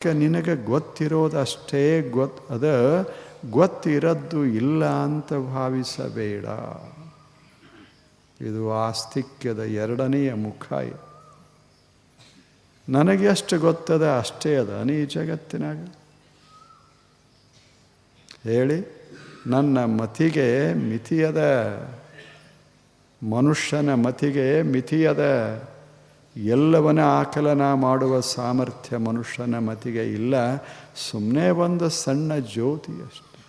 ನಿನಗೆ ಗೊತ್ತಿರೋದಷ್ಟೇ ಗೊತ್ತಿರದ್ದು ಇಲ್ಲ ಅಂತ ಭಾವಿಸಬೇಡ. ಇದು ಆಸ್ತಿಕ್ಯದ ಎರಡನೆಯ ಮುಖ. ನನಗೆ ಎಷ್ಟು ಗೊತ್ತದ ಅಷ್ಟೇ ಅದ ನೀ ಜಗತ್ತಿನಾಗ ಹೇಳಿ. ನನ್ನ ಮತಿಗೆ ಮಿತಿಯದ, ಮನುಷ್ಯನ ಮತಿಗೆ ಮಿತಿಯದ. ಎಲ್ಲವನ್ನ ಆಕಲನ ಮಾಡುವ ಸಾಮರ್ಥ್ಯ ಮನುಷ್ಯನ ಮತಿಗೆ ಇಲ್ಲ. ಸುಮ್ಮನೆ ಒಂದು ಸಣ್ಣ ಜ್ಯೋತಿ ಅಷ್ಟೆ.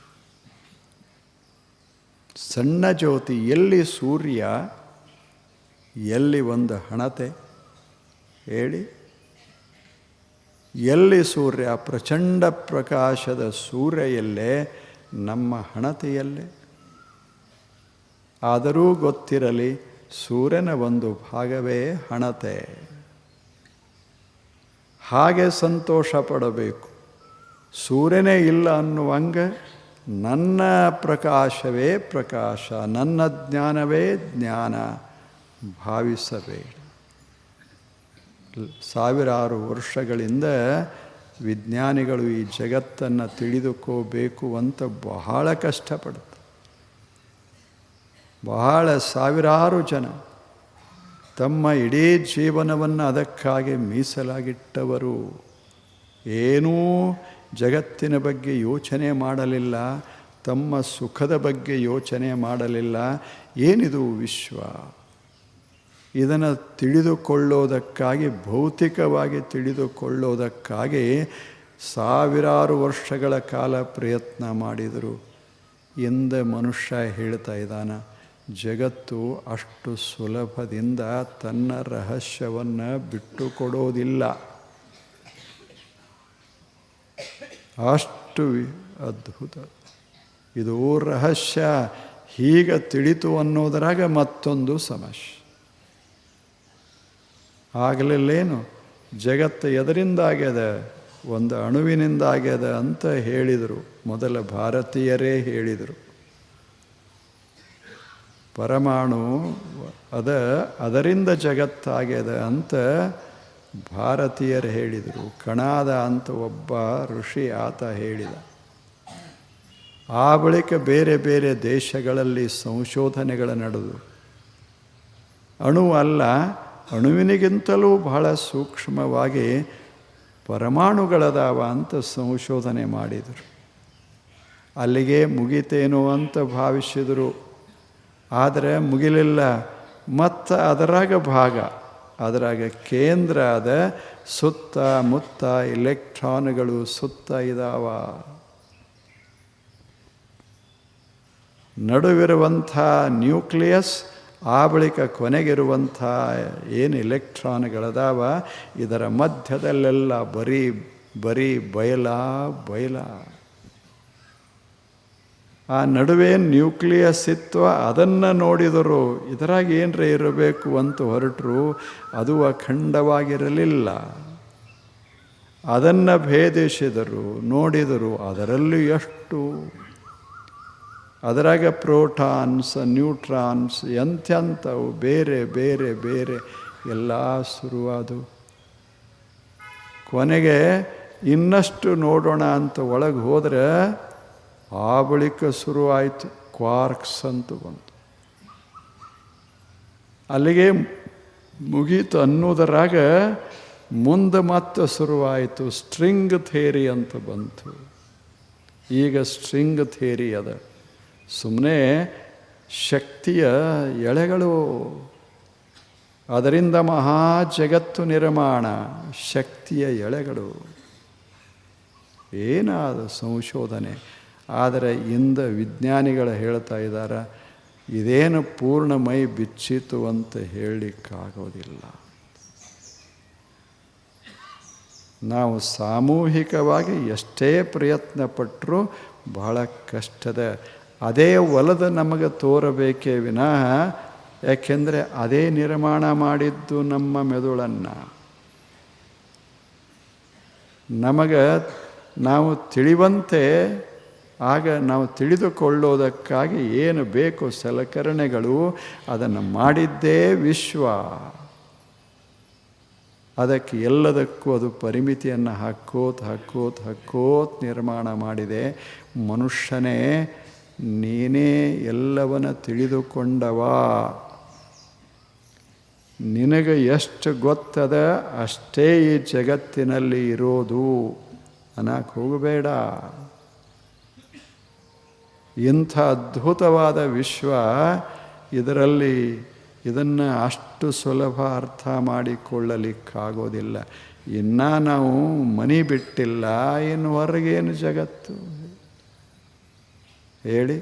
ಸಣ್ಣ ಜ್ಯೋತಿ. ಎಲ್ಲಿ ಸೂರ್ಯ, ಎಲ್ಲಿ ಒಂದು ಹಣತೆ ಹೇಳಿ. ಎಲ್ಲಿ ಸೂರ್ಯ, ಪ್ರಚಂಡ ಪ್ರಕಾಶದ ಸೂರ್ಯ ಎಲ್ಲೇ, ನಮ್ಮ ಹಣತೆಯಲ್ಲೇ. ಆದರೂ ಗೊತ್ತಿರಲಿ, ಸೂರ್ಯನ ಒಂದು ಭಾಗವೇ ಹಣತೆ. ಹಾಗೆ ಸಂತೋಷ ಪಡಬೇಕು. ಸೂರ್ಯನೇ ಇಲ್ಲ ಅನ್ನುವಂಗೆ ನನ್ನ ಪ್ರಕಾಶವೇ ಪ್ರಕಾಶ, ನನ್ನ ಜ್ಞಾನವೇ ಜ್ಞಾನ ಭಾವಿಸಬೇಡ. ಸಾವಿರಾರು ವರ್ಷಗಳಿಂದ ವಿಜ್ಞಾನಿಗಳು ಈ ಜಗತ್ತನ್ನು ತಿಳಿದುಕೋಬೇಕು ಅಂತ ಬಹಳ ಕಷ್ಟಪಡ್ತಾರೆ. ಬಹಳ ಸಾವಿರಾರು ಜನ ತಮ್ಮ ಇಡೀ ಜೀವನವನ್ನು ಅದಕ್ಕಾಗಿ ಮೀಸಲಾಗಿಟ್ಟವರು. ಏನೂ ಜಗತ್ತಿನ ಬಗ್ಗೆ ಯೋಚನೆ ಮಾಡಲಿಲ್ಲ, ತಮ್ಮ ಸುಖದ ಬಗ್ಗೆ ಯೋಚನೆ ಮಾಡಲಿಲ್ಲ. ಏನಿದು ವಿಶ್ವ? ಇದನ್ನು ತಿಳಿದುಕೊಳ್ಳೋದಕ್ಕಾಗಿ, ಭೌತಿಕವಾಗಿ ತಿಳಿದುಕೊಳ್ಳೋದಕ್ಕಾಗಿ ಸಾವಿರಾರು ವರ್ಷಗಳ ಕಾಲ ಪ್ರಯತ್ನ ಮಾಡಿದರು. ಇಂದ ಮನುಷ್ಯ ಹೇಳ್ತಾ ಇದ್ದಾನೆ, ಜಗತ್ತು ಅಷ್ಟು ಸುಲಭದಿಂದ ತನ್ನ ರಹಸ್ಯವನ್ನು ಬಿಟ್ಟುಕೊಡೋದಿಲ್ಲ. ಅಷ್ಟು ಅದ್ಭುತ ಇದು ರಹಸ್ಯ. ಹೀಗೆ ತಿಳಿತು ಅನ್ನೋದರಾಗ ಮತ್ತೊಂದು ಸಮಸ್ಯೆ. ಆಗಲಿಲ್ಲೇನು, ಜಗತ್ತು ಎದರಿಂದಾಗ್ಯದ? ಒಂದು ಅಣುವಿನಿಂದಾಗ್ಯದ ಅಂತ ಹೇಳಿದರು. ಮೊದಲ ಭಾರತೀಯರೇ ಹೇಳಿದರು. ಪರಮಾಣು ಅದರಿಂದ ಜಗತ್ತಾಗ್ಯದ ಅಂತ ಭಾರತೀಯರು ಹೇಳಿದರು. ಕಣಾದ ಅಂತ ಒಬ್ಬ ಋಷಿ ಆತ ಹೇಳಿದ. ಆ ಬಳಿಕ ಬೇರೆ ಬೇರೆ ದೇಶಗಳಲ್ಲಿ ಸಂಶೋಧನೆಗಳು ನಡೆದು ಅಣು ಅಲ್ಲ, ಅಣುವಿನಿಗಿಂತಲೂ ಬಹಳ ಸೂಕ್ಷ್ಮವಾಗಿ ಪರಮಾಣುಗಳದಾವ ಅಂತ ಸಂಶೋಧನೆ ಮಾಡಿದರು. ಅಲ್ಲಿಗೆ ಮುಗಿತೇನೋ ಅಂತ ಭಾವಿಸಿದರು. ಆದರೆ ಮುಗಿಲಿಲ್ಲ. ಮತ್ತು ಅದರಾಗ ಭಾಗ, ಅದರಾಗ ಕೇಂದ್ರ ಅದ. ಸುತ್ತ ಮುತ್ತ ಇಲೆಕ್ಟ್ರಾನ್ಗಳು ಸುತ್ತ ಇದ್ದಾವ. ನಡುವಿರುವಂಥ ನ್ಯೂಕ್ಲಿಯಸ್, ಆ ಬಳಿಕ ಕೊನೆಗಿರುವಂಥ ಏನು ಇಲೆಕ್ಟ್ರಾನ್ಗಳದಾವ, ಇದರ ಮಧ್ಯದಲ್ಲೆಲ್ಲ ಬರೀ ಬಯಲ. ಆ ನಡುವೆ ನ್ಯೂಕ್ಲಿಯಸ್ ಇತ್ತು, ಅದನ್ನು ನೋಡಿದರು. ಇದರಾಗ ಏನರೇ ಇರಬೇಕು ಅಂತ ಹೊರಟರು. ಅದು ಅಖಂಡವಾಗಿರಲಿಲ್ಲ. ಅದನ್ನು ಭೇದಿಸಿದರು, ನೋಡಿದರು. ಅದರಲ್ಲೂ ಎಷ್ಟು, ಅದರಾಗ ಪ್ರೋಟಾನ್ಸ್, ನ್ಯೂಟ್ರಾನ್ಸ್, ಎಂಥವು ಬೇರೆ ಬೇರೆ ಬೇರೆ ಎಲ್ಲ ಶುರುವಾದವು. ಕೊನೆಗೆ ಇನ್ನಷ್ಟು ನೋಡೋಣ ಅಂತ ಒಳಗೆ ಹೋದರೆ ಆ ಬಳಿಕ ಶುರುವಾಯಿತು ಕ್ವಾರ್ಕ್ಸ್ ಅಂತ ಬಂತು. ಅಲ್ಲಿಗೆ ಮುಗೀತು ಅನ್ನೋದರಾಗ ಮುಂದೆ ಮತ್ತೆ ಶುರುವಾಯಿತು ಸ್ಟ್ರಿಂಗ್ ಥಿಯರಿ ಅಂತ ಬಂತು. ಈಗ ಸ್ಟ್ರಿಂಗ್ ಥಿಯರಿ ಅದ. ಸುಮ್ಮನೆ ಶಕ್ತಿಯ ಎಳೆಗಳು, ಅದರಿಂದ ಮಹಾ ಜಗತ್ತು ನಿರ್ಮಾಣ. ಶಕ್ತಿಯ ಎಳೆಗಳು ಏನಾದ ಸಂಶೋಧನೆ. ಆದರೆ ಇಂದ ವಿಜ್ಞಾನಿಗಳು ಹೇಳ್ತಾ ಇದ್ದಾರೆ, ಇದೇನು ಪೂರ್ಣ ಮೈ ಬಿಚ್ಚಿತು ಅಂತ ಹೇಳಲಿಕ್ಕಾಗೋದಿಲ್ಲ. ನಾವು ಸಾಮೂಹಿಕವಾಗಿ ಎಷ್ಟೇ ಪ್ರಯತ್ನ ಪಟ್ಟರೂ ಬಹಳ ಕಷ್ಟದ. ಅದೇ ಒಲದ ನಮಗೆ ತೋರಬೇಕೇ ವಿನಃ, ಯಾಕೆಂದರೆ ಅದೇ ನಿರ್ಮಾಣ ಮಾಡಿದ್ದು ನಮ್ಮ ಮೆದುಳನ್ನು. ನಮಗೆ ನಾವು ತಿಳಿವಂತೆ, ಆಗ ನಾವು ತಿಳಿದುಕೊಳ್ಳೋದಕ್ಕಾಗಿ ಏನು ಬೇಕು ಸಲಕರಣೆಗಳು, ಅದನ್ನು ಮಾಡಿದ್ದೇ ವಿಶ್ವ. ಅದಕ್ಕೆ ಎಲ್ಲದಕ್ಕೂ ಅದು ಪರಿಮಿತಿಯನ್ನು ಹಾಕೋತ್ ನಿರ್ಮಾಣ ಮಾಡಿದೆ. ಮನುಷ್ಯನೇ ನೀನೇ ಎಲ್ಲವನ್ನ ತಿಳಿದುಕೊಂಡವ, ನಿನಗೆ ಎಷ್ಟು ಗೊತ್ತದ ಅಷ್ಟೇ ಈ ಜಗತ್ತಿನಲ್ಲಿ ಇರೋದು ಅನ್ನಕ್ಕೆ ಹೋಗಬೇಡ. ಇಂಥ ಅದ್ಭುತವಾದ ವಿಶ್ವ, ಇದನ್ನು ಅಷ್ಟು ಸುಲಭ ಅರ್ಥ ಮಾಡಿಕೊಳ್ಳಲಿಕ್ಕಾಗೋದಿಲ್ಲ. ಇನ್ನೂ ನಾವು ಮನೆ ಬಿಟ್ಟಿಲ್ಲ, ಇನ್ನು ಹೊರಗೇನು ಜಗತ್ತು ಹೇಳಿ?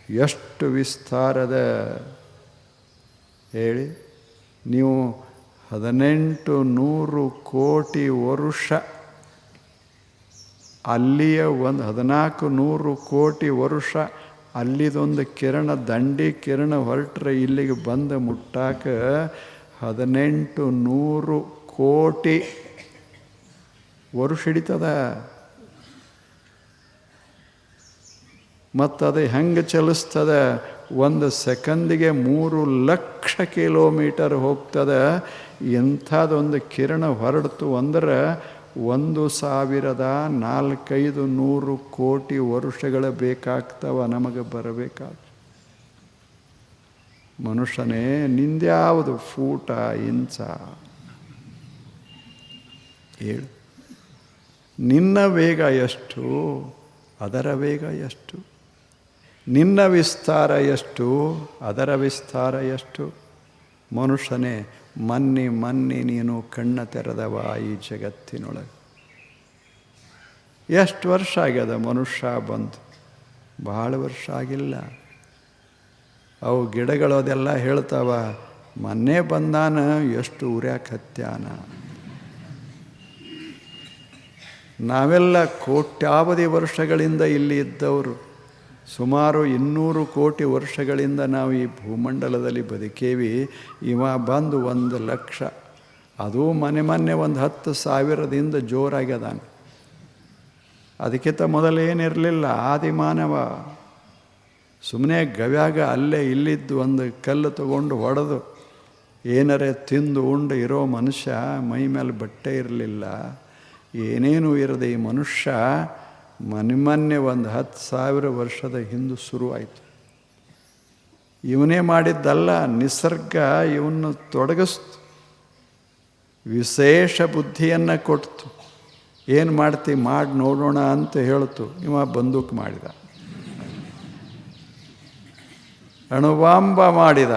ಎಷ್ಟು ವಿಸ್ತಾರದ ಹೇಳಿ. ನೀವು 1800 ಕೋಟಿ ವರ್ಷ ಅಲ್ಲಿಯ 1400 ಕೋಟಿ ವರ್ಷ ಅಲ್ಲಿದೊಂದು ಕಿರಣ, ದಂಡಿ ಕಿರಣ ಹೊರಟ್ರೆ ಇಲ್ಲಿಗೆ ಬಂದು ಮುಟ್ಟಾಕ 1800 ಕೋಟಿ ವರ್ಷ ಹಿಡಿತದ. ಮತ್ತದು ಹೆಂಗೆ ಚಲಿಸ್ತದೆ? 1 ಸೆಕೆಂದಿಗೆ 3 ಲಕ್ಷ ಕಿಲೋಮೀಟರ್ ಹೋಗ್ತದೆ. ಇಂಥದ್ದೊಂದು ಕಿರಣ ಹೊರಡ್ತು ಅಂದ್ರೆ 1400 ಕೋಟಿ ವರ್ಷಗಳು ಬೇಕಾಗ್ತವ ನಮಗೆ ಬರಬೇಕಾದ. ಮನುಷ್ಯನೇ ನಿಂದ್ಯಾವುದು ಫೂಟ ಇಂಚ ಹೇಳು? ನಿನ್ನ ವೇಗ ಎಷ್ಟು, ಅದರ ವೇಗ ಎಷ್ಟು? ನಿನ್ನ ವಿಸ್ತಾರ ಎಷ್ಟು, ಅದರ ವಿಸ್ತಾರ ಎಷ್ಟು? ಮನುಷ್ಯನೇ ಮನ್ನಿ ನೀನು ಕಣ್ಣ ತೆರೆದವ ಈ ಜಗತ್ತಿನೊಳಗೆ. ಎಷ್ಟು ವರ್ಷ ಆಗ್ಯದ ಮನುಷ್ಯ ಬಂದು? ಭಾಳ ವರ್ಷ ಆಗಿಲ್ಲ. ಅವು ಗಿಡಗಳದೆಲ್ಲ ಹೇಳ್ತಾವ, ಮೊನ್ನೆ ಬಂದಾನ, ಎಷ್ಟು ಉರ್ಯಾಕ ಹತ್ಯಾನ. ನಾವೆಲ್ಲ ಕೋಟ್ಯಾವಧಿ ವರ್ಷಗಳಿಂದ ಇಲ್ಲಿ ಇದ್ದವರು. ಸುಮಾರು 200 ಕೋಟಿ ವರ್ಷಗಳಿಂದ ನಾವು ಈ ಭೂಮಂಡಲದಲ್ಲಿ ಬದುಕೇವಿ. ಇವ ಬಂದು 1 ಲಕ್ಷ, ಅದು ಮೊನ್ನೆ 10,000ದಿಂದ ಜೋರಾಗ್ಯದಾನ. ಅದಕ್ಕಿಂತ ಮೊದಲೇನಿರಲಿಲ್ಲ. ಆದಿಮಾನವ ಸುಮ್ಮನೆ ಗವ್ಯಾಗ ಅಲ್ಲೇ ಇಲ್ಲಿದ್ದು ಒಂದು ಕಲ್ಲು ತಗೊಂಡು ಹೊಡೆದು ಏನರೇ ತಿಂದು ಉಂಡು ಇರೋ ಮನುಷ್ಯ. ಮೈ ಮೇಲೆ ಬಟ್ಟೆ ಇರಲಿಲ್ಲ, ಏನೇನೂ ಇರದೆ ಈ ಮನುಷ್ಯ ಮೊನ್ನೆ 10,000 ವರ್ಷದ ಹಿಂದೆ ಶುರುವಾಯಿತು. ಇವನೇ ಮಾಡಿದ್ದಲ್ಲ, ನಿಸರ್ಗ ಇವನ್ನು ತೊಡಗಿಸ್ತು, ವಿಶೇಷ ಬುದ್ಧಿಯನ್ನು ಕೊಡ್ತು. ಏನು ಮಾಡ್ತಿ ಮಾಡಿ ನೋಡೋಣ ಅಂತ ಹೇಳ್ತು. ಇವ ಬಂದೂಕ್ ಮಾಡಿದ, ಅಣುಬಾಂಬ ಮಾಡಿದ,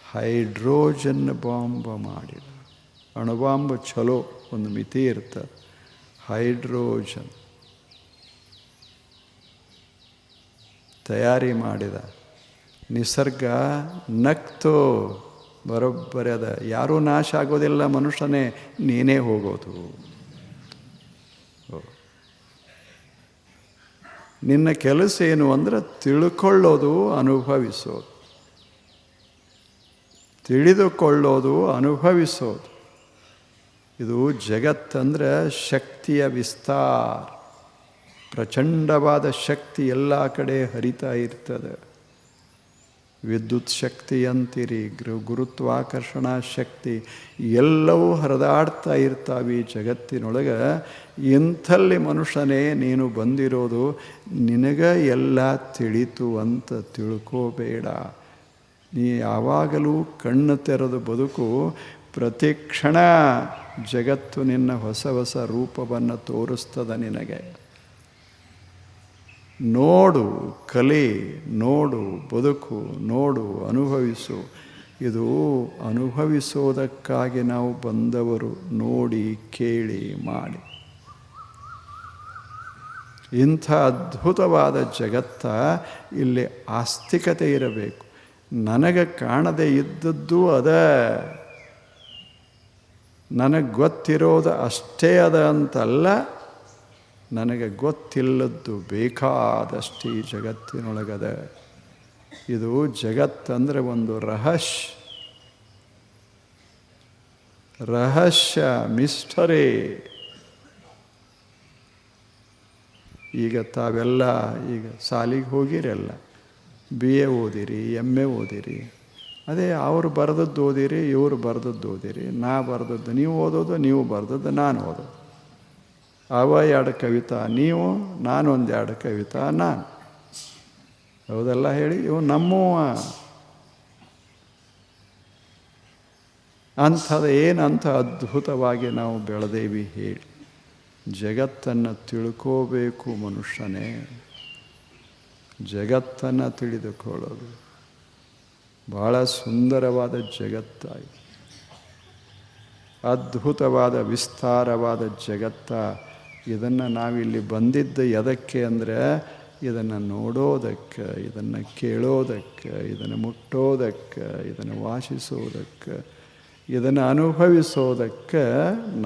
ಹೈಡ್ರೋಜನ್ ಬಾಂಬ ಮಾಡಿದ. ಅಣುಬಾಂಬ ಚಲೋ, ಒಂದು ಮಿತಿ ಇರ್ತದೆ. ಹೈಡ್ರೋಜನ್ ತಯಾರಿ ಮಾಡಿದ. ನಿಸರ್ಗ ನಕ್ತು, ಬರೋಬ್ಬರಿ ಅದ. ಯಾರೂ ನಾಶ ಆಗೋದಿಲ್ಲ ಮನುಷ್ಯನೇ, ನೀನೇ ಹೋಗೋದು. ನಿನ್ನ ಕೆಲಸ ಏನು ಅಂದರೆ ತಿಳ್ಕೊಳ್ಳೋದು, ಅನುಭವಿಸೋದು. ತಿಳಿದುಕೊಳ್ಳೋದು, ಅನುಭವಿಸೋದು. ಇದು ಜಗತ್ತಂದರೆ ಶಕ್ತಿಯ ವಿಸ್ತಾರ. ಪ್ರಚಂಡವಾದ ಶಕ್ತಿ ಎಲ್ಲ ಕಡೆ ಹರಿತಾ ಇರ್ತದೆ. ವಿದ್ಯುತ್ ಶಕ್ತಿ ಅಂತೀರಿ, ಗುರುತ್ವಾಕರ್ಷಣಾ ಶಕ್ತಿ, ಎಲ್ಲವೂ ಹರಿದಾಡ್ತಾ ಇರ್ತಾವೆ ಈ ಜಗತ್ತಿನೊಳಗೆ. ಇಂಥಲ್ಲಿ ಮನುಷ್ಯನೇ ನೀನು ಬಂದಿರೋದು. ನಿನಗೆ ಎಲ್ಲ ತಿಳಿತು ಅಂತ ತಿಳ್ಕೋಬೇಡ. ನೀ ಯಾವಾಗಲೂ ಕಣ್ಣು ತೆರೆದು ಬದುಕು. ಪ್ರತಿ ಕ್ಷಣ ಜಗತ್ತು ನಿನ್ನ ಹೊಸ ಹೊಸ ರೂಪವನ್ನು ತೋರಿಸ್ತದೆ ನಿನಗೆ. ನೋಡು, ಕಲಿ, ನೋಡು, ಬದುಕು, ನೋಡು, ಅನುಭವಿಸು. ಇದು ಅನುಭವಿಸೋದಕ್ಕಾಗಿ ನಾವು ಬಂದವರು. ನೋಡಿ, ಕೇಳಿ, ಮಾಡಿ. ಇಂಥ ಅದ್ಭುತವಾದ ಜಗತ್ತ, ಇಲ್ಲಿ ಆಸ್ತಿಕತೆ ಇರಬೇಕು. ನನಗೆ ಕಾಣದೇ ಇದ್ದದ್ದು ಅದ, ನನಗೆ ಗೊತ್ತಿರೋದು ಅಷ್ಟೇ ಅದ ಅಂತಲ್ಲ, ನನಗೆ ಗೊತ್ತಿಲ್ಲದ್ದು ಬೇಕಾದಷ್ಟು ಈ ಜಗತ್ತಿನೊಳಗದ. ಇದು ಜಗತ್ತಂದರೆ ಒಂದು ರಹಸ್ಯ, ಮಿಸ್ಟರಿ. ಈಗ ತಾವೆಲ್ಲ ಈಗ ಶಾಲೆಗೆ ಹೋಗಿರಲ್ಲ, BA ಓದಿರಿ, MA ಓದಿರಿ, ಅದೇ ಅವರು ಬರೆದದ್ದು ಓದಿರಿ, ಇವರು ಬರೆದದ್ದು ಓದಿರಿ, ನಾ ಬರೆದದ್ದು ನೀವು ಓದೋದು, ನೀವು ಬರೆದದ್ದು ನಾನು ಓದೋದು. ಅವ 2 ಕವಿತಾ ನೀವು, ನಾನು 1-2 ಕವಿತಾ ನಾನು. ಹೌದೆಲ್ಲ ಹೇಳಿ ಇವು ನಮ್ಮವ. ಅಂಥದ್ದು ಏನಂಥ ಅದ್ಭುತವಾಗಿ ನಾವು ಬೆಳೆದೇವಿ ಹೇಳಿ. ಜಗತ್ತನ್ನು ತಿಳ್ಕೋಬೇಕು ಮನುಷ್ಯನೇ. ಜಗತ್ತನ್ನು ತಿಳಿದುಕೊಳ್ಳೋದು ಬಹಳ ಸುಂದರವಾದ ಜಗತ್ತಾಗಿದೆ. ಅದ್ಭುತವಾದ ವಿಸ್ತಾರವಾದ ಜಗತ್ತ. ಇದನ್ನು ನಾವಿಲ್ಲಿ ಬಂದಿದ್ದು ಎದಕ್ಕೆ ಅಂದರೆ ಇದನ್ನು ನೋಡೋದಕ್ಕೆ, ಇದನ್ನು ಕೇಳೋದಕ್ಕೆ, ಇದನ್ನು ಮುಟ್ಟೋದಕ್ಕೆ, ಇದನ್ನು ವಾಸಿಸೋದಕ್ಕೆ, ಇದನ್ನು ಅನುಭವಿಸೋದಕ್ಕೆ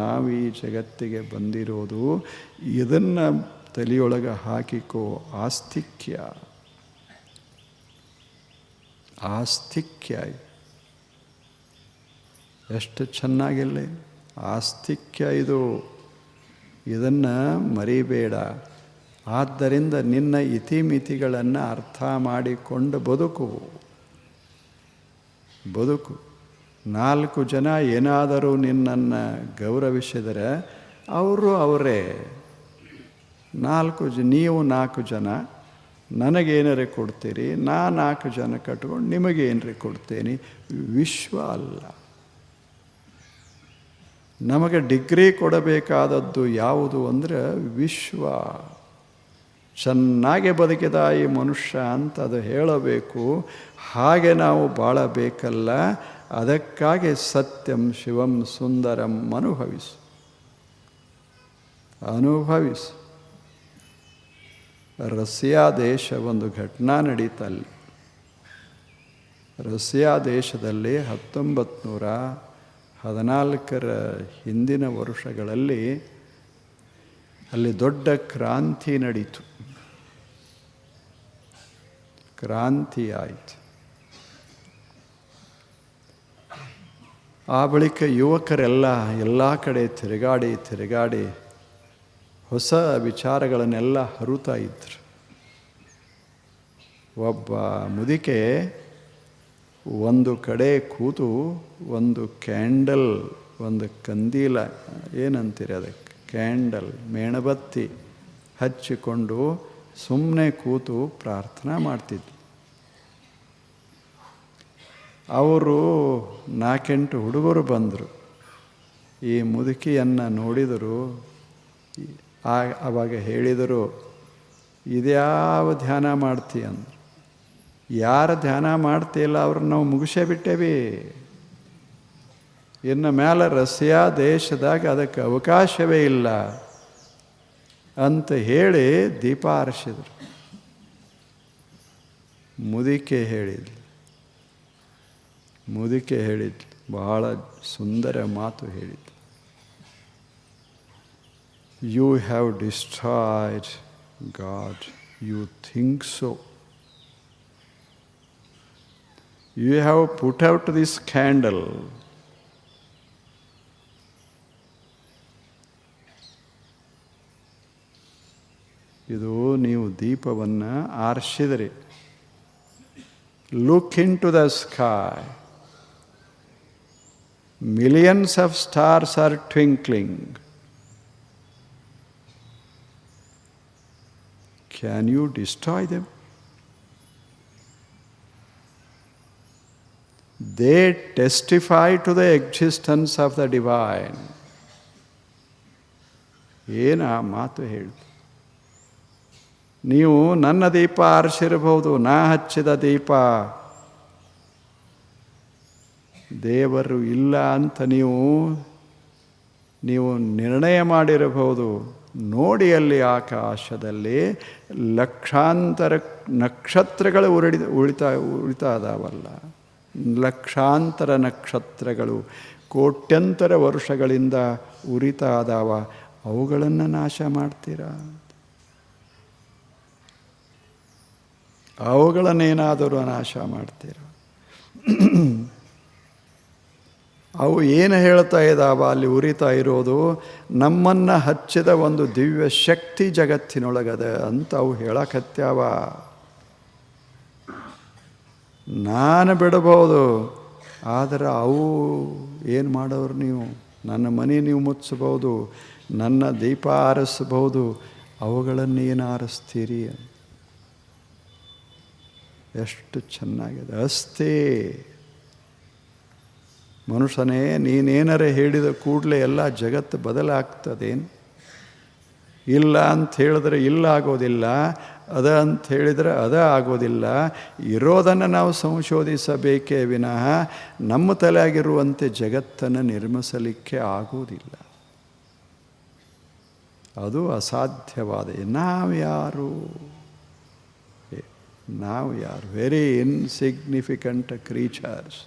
ನಾವು ಈ ಜಗತ್ತಿಗೆ ಬಂದಿರೋದು. ಇದನ್ನು ತಲೆಯೊಳಗೆ ಹಾಕಿಕೋ. ಆಸ್ತಿಕ್ಯ ಆಸ್ತಿಕ್ಯ ಎಷ್ಟು ಚೆನ್ನಾಗಿಲ್ಲ. ಆಸ್ತಿಕ್ಯ ಇದು. ಇದನ್ನು ಮರಿಬೇಡ. ಆದ್ದರಿಂದ ನಿನ್ನ ಇತಿಮಿತಿಗಳನ್ನು ಅರ್ಥ ಮಾಡಿಕೊಂಡು ಬದುಕು. 4 ಜನ ಏನಾದರೂ ನಿನ್ನನ್ನು ಗೌರವಿಸಿದರೆ ಅವರು ಅವರೇ. ನೀವು 4 ಜನ ನನಗೇನರೇ ಕೊಡ್ತೀರಿ, ನಾ 4 ಜನ ಕಟ್ಕೊಂಡು ನಿಮಗೇನರೇ ಕೊಡ್ತೇನೆ. ವಿಶ್ವ ಅಲ್ಲ. ನಮಗೆ ಡಿಗ್ರಿ ಕೊಡಬೇಕಾದದ್ದು ಯಾವುದು ಅಂದರೆ ವಿಶ್ವ. ಚೆನ್ನಾಗಿ ಬದುಕಿದ ಈ ಮನುಷ್ಯ ಅಂತ ಅದು ಹೇಳಬೇಕು. ಹಾಗೆ ನಾವು ಬಾಳಬೇಕಲ್ಲ. ಅದಕ್ಕಾಗಿ ಸತ್ಯಂ ಶಿವಂ ಸುಂದರಂ ಅನುಭವಿಸು. ರಷ್ಯಾ ದೇಶ ಒಂದು ಘಟನಾ ನಡೀತಲ್ಲಿ. ರಷ್ಯಾ ದೇಶದಲ್ಲಿ 1914 ಹಿಂದಿನ ವರ್ಷಗಳಲ್ಲಿ ಅಲ್ಲಿ ದೊಡ್ಡ ಕ್ರಾಂತಿ ನಡೀತು. ಕ್ರಾಂತಿ ಆಯಿತು. ಆ ಬಳಿಕ ಯುವಕರೆಲ್ಲ ಎಲ್ಲ ಕಡೆ ತಿರುಗಾಡಿ ಹೊಸ ವಿಚಾರಗಳನ್ನೆಲ್ಲ ಹರುತ್ತಾ ಇದ್ರು. ಒಬ್ಬ ಮುದುಕೆ ಒಂದು ಕಡೆ ಕೂತು ಒಂದು ಕ್ಯಾಂಡಲ್, ಒಂದು ಕಂದೀಲ, ಏನಂತೀರಿ ಅದಕ್ಕೆ, ಕ್ಯಾಂಡಲ್, ಮೇಣಬತ್ತಿ ಹಚ್ಚಿಕೊಂಡು ಸುಮ್ಮನೆ ಕೂತು ಪ್ರಾರ್ಥನಾ ಮಾಡ್ತಿದ್ದರು. ಅವರು 4-8 ಹುಡುಗರು ಬಂದರು. ಈ ಮುದುಕಿಯನ್ನು ನೋಡಿದರು. ಆವಾಗ ಹೇಳಿದರು, ಇದ್ಯಾವ ಧ್ಯಾನ ಮಾಡ್ತೀಯ ಅಂದರು. ಯಾರು ಧ್ಯಾನ ಮಾಡ್ತಿಲ್ಲ ಅವ್ರನ್ನ ನಾವು ಮುಗಿಸೇ ಬಿಟ್ಟೇವಿ. ಇನ್ನು ಮೇಲೆ ರಷ್ಯಾ ದೇಶದಾಗ ಅದಕ್ಕೆ ಅವಕಾಶವೇ ಇಲ್ಲ ಅಂತ ಹೇಳಿ ದೀಪ ಆರಿಸಿದರು. ಮುದುಕೆ ಹೇಳಿದ್ಲು ಬಹಳ ಸುಂದರ ಮಾತು ಹೇಳಿದ್ಲು. You have destroyed God. You think so. You have put out this candle. ಇದು ನೀವು ದೀಪವನ್ನು ಆರಿಸಿದ್ರಿ. Look into the sky. Millions of stars are twinkling. Can you destroy them? They testify to the existence of the divine. ಏನು ಆ ಮಾತು ಹೇಳಿ. ನೀವು ನನ್ನ ದೀಪ ಆರಿಸಿರಬಹುದು, ನಾ ಹಚ್ಚಿದ ದೀಪ. ದೇವರು ಇಲ್ಲ ಅಂತ ನೀವು ನಿರ್ಣಯ ಮಾಡಿರಬಹುದು. ನೋಡಿ ಅಲ್ಲಿ ಆಕಾಶದಲ್ಲಿ ಲಕ್ಷಾಂತರ ನಕ್ಷತ್ರಗಳು ಉಳಿತಾ ಇದಾವಲ್ಲ. ಲಕ್ಷಾಂತರ ನಕ್ಷತ್ರಗಳು ಕೋಟ್ಯಂತರ ವರ್ಷಗಳಿಂದ ಉರಿತಾ ಇದಾವ. ಅವುಗಳನ್ನು ನಾಶ ಮಾಡ್ತೀರಾ? ಅವುಗಳನ್ನೇನಾದರೂ ನಾಶ ಮಾಡ್ತೀರಾ? ಅವು ಏನು ಹೇಳ್ತಾ ಇದ್ದಾವ ಅಲ್ಲಿ ಉರಿತಾ ಇರೋದು? ನಮ್ಮನ್ನು ಹಚ್ಚಿದ ಒಂದು ದಿವ್ಯ ಶಕ್ತಿ ಜಗತ್ತಿನೊಳಗದ ಅಂತ ಅವು ಹೇಳಕತ್ಯಾವ. ನಾನು ಬಿಡಬಹುದು, ಆದರೆ ಅವು ಏನು ಮಾಡೋರು ನೀವು? ನನ್ನ ಮನೆ ನೀವು ಮುಚ್ಚಬಹುದು, ನನ್ನ ದೀಪ ಆರಿಸಬಹುದು, ಅವುಗಳನ್ನೇನು ಆರಿಸ್ತೀರಿ? ಎಷ್ಟು ಚೆನ್ನಾಗಿದೆ. ಅಷ್ಟೇ ಮನುಷ್ಯನೇ, ನೀನೇನರೇ ಹೇಳಿದ ಕೂಡಲೇ ಎಲ್ಲ ಜಗತ್ತು ಬದಲಾಗ್ತದೇನು? ಇಲ್ಲ ಅಂತ ಹೇಳಿದ್ರೆ ಇಲ್ಲ ಆಗೋದಿಲ್ಲ, ಅದ ಅಂತ ಹೇಳಿದರೆ ಅದ ಆಗೋದಿಲ್ಲ. ಇರೋದನ್ನು ನಾವು ಸಂಶೋಧಿಸಬೇಕೇ ವಿನಃ ನಮ್ಮ ತಲೆಯಾಗಿರುವಂತೆ ಜಗತ್ತನ್ನು ನಿರ್ಮಿಸಲಿಕ್ಕೆ ಆಗುವುದಿಲ್ಲ. ಅದು ಅಸಾಧ್ಯವಾದ. ನಾವು ಯಾರು? Very insignificant creatures,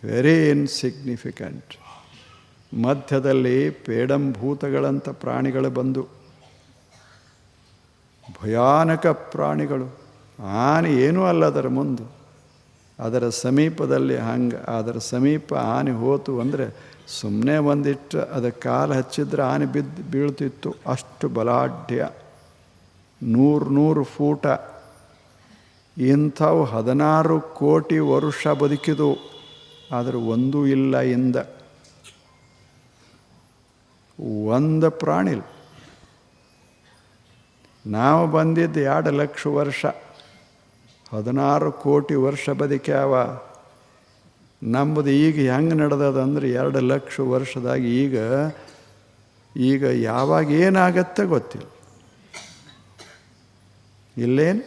very insignificant. ಮಧ್ಯದಲ್ಲಿ ಪೇಡಂಭೂತಗಳಂಥ ಪ್ರಾಣಿಗಳು ಬಂದು, ಭಯಾನಕ ಪ್ರಾಣಿಗಳು. ಆನೆ ಏನೂ ಅಲ್ಲ ಅದರ ಮುಂದೆ. ಅದರ ಸಮೀಪದಲ್ಲಿ ಅದರ ಸಮೀಪ ಆನೆ ಹೋತು ಅಂದರೆ ಸುಮ್ಮನೆ ಒಂದಿಟ್ಟು ಅದಕ್ಕೆ ಕಾಲು ಹಚ್ಚಿದ್ರೆ ಆನೆ ಬೀಳ್ತಿತ್ತು. ಅಷ್ಟು ಬಲಾಢ್ಯ, 100 ಫೂಟ. ಇಂಥವು 16 ಕೋಟಿ ವರ್ಷ ಬದುಕಿದು, ಆದರೆ ಒಂದೂ ಇಲ್ಲ ಇಂದ ಒಂದು ಪ್ರಾಣಿ. ನಾವು ಬಂದಿದ್ದು 2 ಲಕ್ಷ ವರ್ಷ, 16 ಕೋಟಿ ವರ್ಷ ಬದುಕ್ಯಾವ. ನಮ್ಮದು ಈಗ ಹೆಂಗೆ ನಡೆದದಂದ್ರೆ 2 ಲಕ್ಷ ವರ್ಷದಾಗ ಈಗ ಯಾವಾಗ ಏನಾಗತ್ತೆ ಗೊತ್ತಿಲ್ಲ. ಇಲ್ಲೇನು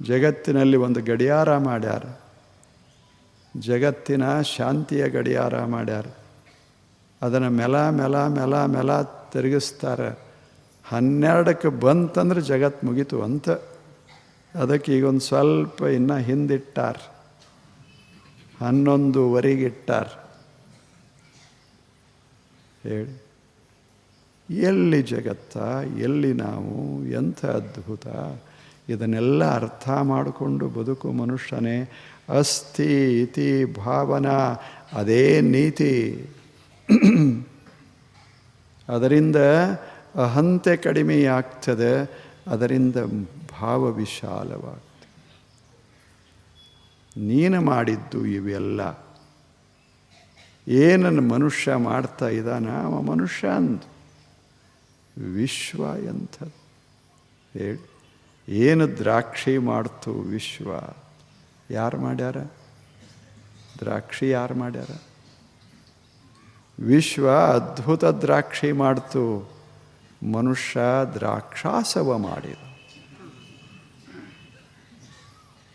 ಜಗತ್ತಿನಲ್ಲಿ ಒಂದು ಗಡಿಯಾರ ಮಾಡ್ಯಾರ, ಜಗತ್ತಿನ ಶಾಂತಿಯ ಗಡಿಯಾರ ಮಾಡ್ಯಾರ. ಅದನ್ನು ಮೆಲ ತಿರುಗಿಸ್ತಾರೆ. 12ಕ್ಕೆ ಬಂತಂದ್ರೆ ಜಗತ್ತು ಮುಗೀತು ಅಂತ. ಅದಕ್ಕೆ ಈಗೊಂದು ಸ್ವಲ್ಪ ಇನ್ನೂ ಹಿಂದಿಟ್ಟಾರ, 11:15 ಇಟ್ಟಾರ. ಹೇಳಿ, ಎಲ್ಲಿ ಜಗತ್ತ, ಎಲ್ಲಿ ನಾವು? ಎಂಥ ಅದ್ಭುತ! ಇದನ್ನೆಲ್ಲ ಅರ್ಥ ಮಾಡಿಕೊಂಡು ಬದುಕು ಮನುಷ್ಯನೇ. ಅಸ್ತಿ ಇತಿ ಭಾವನಾ, ಅದೇ ನೀತಿ. ಅದರಿಂದ ಅಹಂತೆ ಕಡಿಮೆಯಾಗ್ತದೆ, ಅದರಿಂದ ಭಾವ ವಿಶಾಲವಾಗ್ತದೆ. ನೀನು ಮಾಡಿದ್ದು ಇವೆಲ್ಲ ಏನನ್ನು ಮನುಷ್ಯ ಮಾಡ್ತಾ ಇದ್ದಾನ? ಅವ ಮನುಷ್ಯ ಅಂದು. ವಿಶ್ವ ಎಂಥದ್ದು ಹೇಳಿ. ಏನು ದ್ರಾಕ್ಷಿ ಮಾಡ್ತು ವಿಶ್ವ? ಯಾರು ಮಾಡ್ಯಾರ? ದ್ರಾಕ್ಷಿ ಯಾರು ಮಾಡ್ಯಾರ? ವಿಶ್ವ ಅದ್ಭುತ ದ್ರಾಕ್ಷಿ ಮಾಡ್ತು, ಮನುಷ್ಯ ದ್ರಾಕ್ಷಾಸವ ಮಾಡಿದ.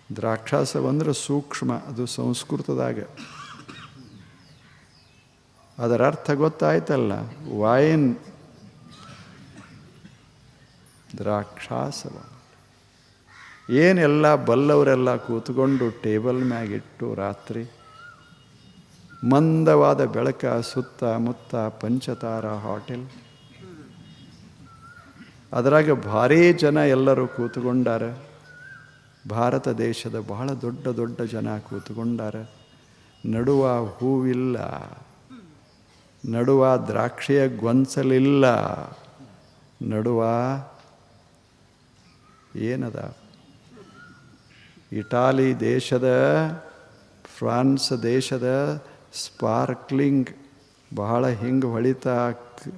ದ್ರಾಕ್ಷಾಸವ ಅಂದರೆ ಸೂಕ್ಷ್ಮ, ಅದು ಸಂಸ್ಕೃತದಾಗ. ಅದರ ಅರ್ಥ ಗೊತ್ತಾಯ್ತಲ್ಲ, ವೈನ್. ದ್ರಾಕ್ಷಾಸವ ಏನೆಲ್ಲ ಬಲ್ಲವರೆಲ್ಲ ಕೂತ್ಕೊಂಡು ಟೇಬಲ್ ಮ್ಯಾಗಿಟ್ಟು ರಾತ್ರಿ ಮಂದವಾದ ಬೆಳಕ, ಸುತ್ತಮುತ್ತ ಪಂಚತಾರ ಹೋಟೆಲ್. ಅದರಾಗ ಭಾರೀ ಜನ ಎಲ್ಲರೂ ಕೂತ್ಕೊಂಡಾರ. ಭಾರತ ದೇಶದ ಬಹಳ ದೊಡ್ಡ ದೊಡ್ಡ ಜನ ಕೂತ್ಕೊಂಡಾರ. ನಡುವ ಹೂವಿಲ್ಲ, ನಡುವ ದ್ರಾಕ್ಷಿಯ ಗೊಂಚಲಿಲ್ಲ, ನಡುವ ಏನದ? ಇಟಾಲಿ ದೇಶದ, ಫ್ರಾನ್ಸ್ ದೇಶದ ಸ್ಪಾರ್ಕ್ಲಿಂಗ್ ಬಹಳ ಹಿಂಗೆ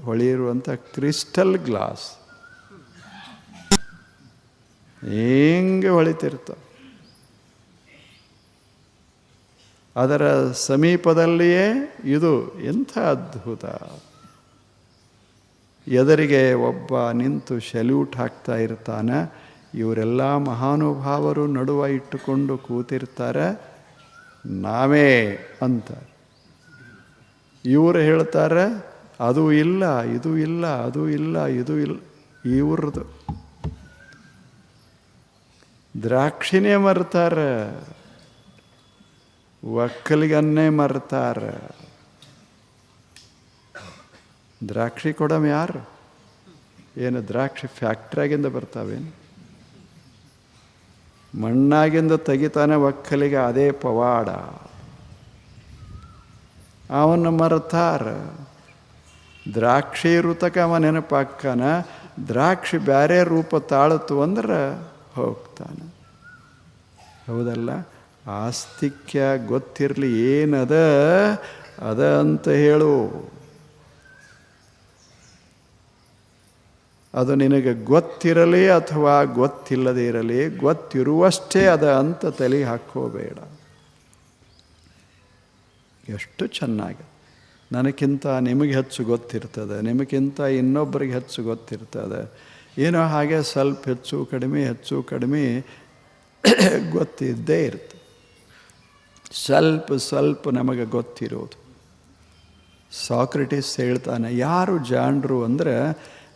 ಹೊಳೆಯಿರುವಂಥ ಕ್ರಿಸ್ಟಲ್ ಗ್ಲಾಸ್ ಹಿಂಗೆ ಹೊಳಿತಿರ್ತಾವೆ. ಅದರ ಸಮೀಪದಲ್ಲಿಯೇ ಇದು. ಎಂಥ ಅದ್ಭುತ! ಎದುರಿಗೆ ಒಬ್ಬ ನಿಂತು ಸೆಲ್ಯೂಟ್ ಹಾಕ್ತಾ ಇರ್ತಾನೆ. ಇವರೆಲ್ಲ ಮಹಾನುಭಾವರು ನಡುವ ಇಟ್ಟುಕೊಂಡು ಕೂತಿರ್ತಾರೆ. ನಾವೇ ಅಂತ ಇವರು ಹೇಳ್ತಾರೆ, ಅದು ಇಲ್ಲ, ಇದು ಇಲ್ಲ, ಅದು ಇಲ್ಲ, ಇದು ಇಲ್ಲ. ಇವ್ರದ್ದು ದ್ರಾಕ್ಷಿನೇ ಮರ್ತಾರೆ, ಒಕ್ಕಲಿಗನ್ನೇ ಮರ್ತಾರೆ. ದ್ರಾಕ್ಷಿ ಕೊಡಮ್ ಯಾರು? ಏನು ದ್ರಾಕ್ಷಿ ಫ್ಯಾಕ್ಟ್ರಿಯಾಗಿಂದ ಬರ್ತಾವೇನು? ಮಣ್ಣಾಗಿಂದ ತೆಗಿತಾನೆ ಒಕ್ಕಲಿಗ, ಅದೇ ಪವಾಡ. ಅವನ್ನ ಮರ್ತಾರ. ದ್ರಾಕ್ಷಿ ಋತಕ ಅವ ನೆನಪಾಕ್ಕನ, ದ್ರಾಕ್ಷಿ ಬೇರೆ ರೂಪ ತಾಳತು ಅಂದ್ರೆ ಹೋಗ್ತಾನೆ. ಹೌದಲ್ಲ? ಆಸ್ತಿಕ್ಯ ಗೊತ್ತಿರಲಿ, ಏನದ ಅದ ಅಂತ ಹೇಳು. ಅದು ನಿನಗೆ ಗೊತ್ತಿರಲಿ ಅಥವಾ ಗೊತ್ತಿಲ್ಲದೇ ಇರಲಿ, ಗೊತ್ತಿರುವಷ್ಟೇ ಅದ ಅಂತ ತಲೆ ಹಾಕ್ಕೋಬೇಡ. ಎಷ್ಟು ಚೆನ್ನಾಗಿ ನನಗಿಂತ ನಿಮಗೆ ಹೆಚ್ಚು ಗೊತ್ತಿರ್ತದೆ, ನಿಮಗಿಂತ ಇನ್ನೊಬ್ಬರಿಗೆ ಹೆಚ್ಚು ಗೊತ್ತಿರ್ತದೆ. ಏನೋ ಹಾಗೆ ಸ್ವಲ್ಪ ಹೆಚ್ಚು ಕಡಿಮೆ ಗೊತ್ತಿದ್ದೇ ಇರ್ತದೆ. ಸ್ವಲ್ಪ ನಮಗೆ ಗೊತ್ತಿರೋದು. ಸಾಕ್ರೆಟಿಸ್ ಹೇಳ್ತಾನೆ, ಯಾರು ಜಾಣರು ಅಂದರೆ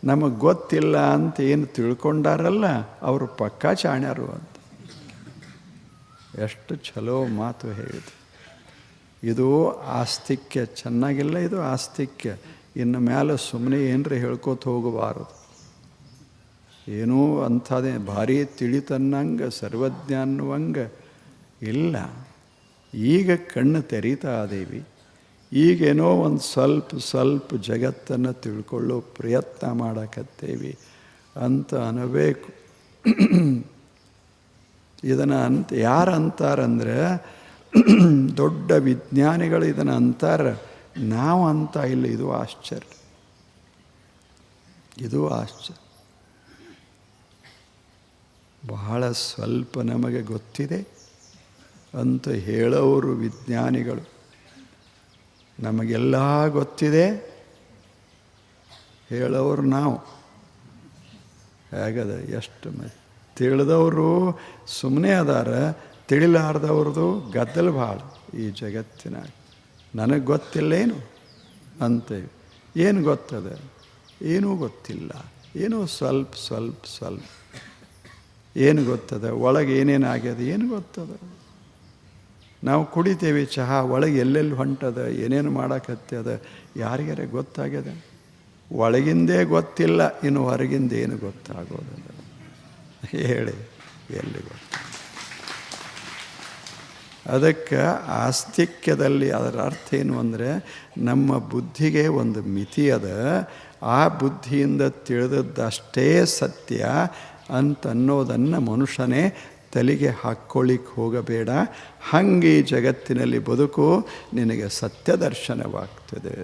ನಮಗೆ ಗೊತ್ತಿಲ್ಲ ಅಂತ ಏನು ತಿಳ್ಕೊಂಡಾರಲ್ಲ ಅವರು ಪಕ್ಕಾ ಜಾಣ್ಯರು ಅಂತ. ಎಷ್ಟು ಚಲೋ ಮಾತು ಹೇಳಿದೆ. ಇದು ಆಸ್ತಿಕ್ಯ. ಚೆನ್ನಾಗಿಲ್ಲ ಇದು ಆಸ್ತಿಕ್ಯ. ಇನ್ನು ಮೇಲೆ ಸುಮ್ಮನೆ ಏನರ ಹೇಳ್ಕೋತ ಹೋಗಬಾರದು. ಏನೂ ಅಂಥದೇ ಭಾರಿ ತಿಳಿತನ್ನಂಗೆ ಸರ್ವಜ್ಞ ಅನ್ನುವಂಗೆ ಇಲ್ಲ. ಈಗ ಕಣ್ಣು ತೆರೀತಾ ಇದ್ದೀವಿ. ಈಗೇನೋ ಒಂದು ಸ್ವಲ್ಪ ಜಗತ್ತನ್ನು ತಿಳ್ಕೊಳ್ಳೋ ಪ್ರಯತ್ನ ಮಾಡಕತ್ತೇವಿ ಅಂತ ಅನ್ನಬೇಕು. ಇದನ್ನು ಯಾರು ಅಂತಾರಂದ್ರೆ ದೊಡ್ಡ ವಿಜ್ಞಾನಿಗಳು ಇದನ್ನು ಅಂತಾರೆ, ನಾವು ಅಂತ ಇಲ್ಲ. ಇದು ಆಶ್ಚರ್ಯ. ಬಹಳ ಸ್ವಲ್ಪ ನಮಗೆ ಗೊತ್ತಿದೆ ಅಂತ ಹೇಳೋರು ವಿಜ್ಞಾನಿಗಳು. ನಮಗೆಲ್ಲ ಗೊತ್ತಿದೆ ಹೇಳೋರು ನಾವು. ಹೇಗದ? ಎಷ್ಟು ತಿಳಿದವರು ಸುಮ್ಮನೆ ಅದಾರ, ತಿಳಿಲಾರ್ದವ್ರದ್ದು ಗದ್ದಲ ಭಾಳ ಈ ಜಗತ್ತಿನಾಗ. ನನಗೆ ಗೊತ್ತಿಲ್ಲೇನು ಅಂತೇವೆ. ಏನು ಗೊತ್ತದ? ಏನೂ ಗೊತ್ತಿಲ್ಲ. ಏನೋ ಸ್ವಲ್ಪ ಏನು ಗೊತ್ತದ? ಒಳಗೆ ಏನೇನಾಗ್ಯದ ಏನು ಗೊತ್ತದ? ನಾವು ಕುಡಿತೇವೆ ಚಹಾ, ಒಳಗೆ ಎಲ್ಲೆಲ್ಲಿ ಹೊಂಟದ, ಏನೇನು ಮಾಡಕತ್ತದ ಯಾರಿಗಾರ ಗೊತ್ತಾಗ್ಯದ? ಒಳಗಿಂದೇ ಗೊತ್ತಿಲ್ಲ, ಇನ್ನು ಹೊರಗಿಂದ ಏನು ಗೊತ್ತಾಗೋದಲ್ಲ. ಹೇಳಿ, ಎಲ್ಲಿ ಗೊತ್ತ? ಅದಕ್ಕೆ ಆಸ್ತಿಕ್ಯದಲ್ಲಿ ಅದರ ಅರ್ಥ ಏನು ಅಂದರೆ, ನಮ್ಮ ಬುದ್ಧಿಗೆ ಒಂದು ಮಿತಿ ಅದ. ಆ ಬುದ್ಧಿಯಿಂದ ತಿಳಿದದ್ದಷ್ಟೇ ಸತ್ಯ ಅಂತನ್ನೋದನ್ನು ಮನುಷ್ಯನೇ ತಲೆಗೆ ಹಾಕ್ಕೊಳ್ಳಿಕ್ಕೆ ಹೋಗಬೇಡ. ಹಂಗೆ ಈ ಜಗತ್ತಿನಲ್ಲಿ ಬದುಕು, ನಿನಗೆ ಸತ್ಯ ದರ್ಶನವಾಗ್ತದೆ.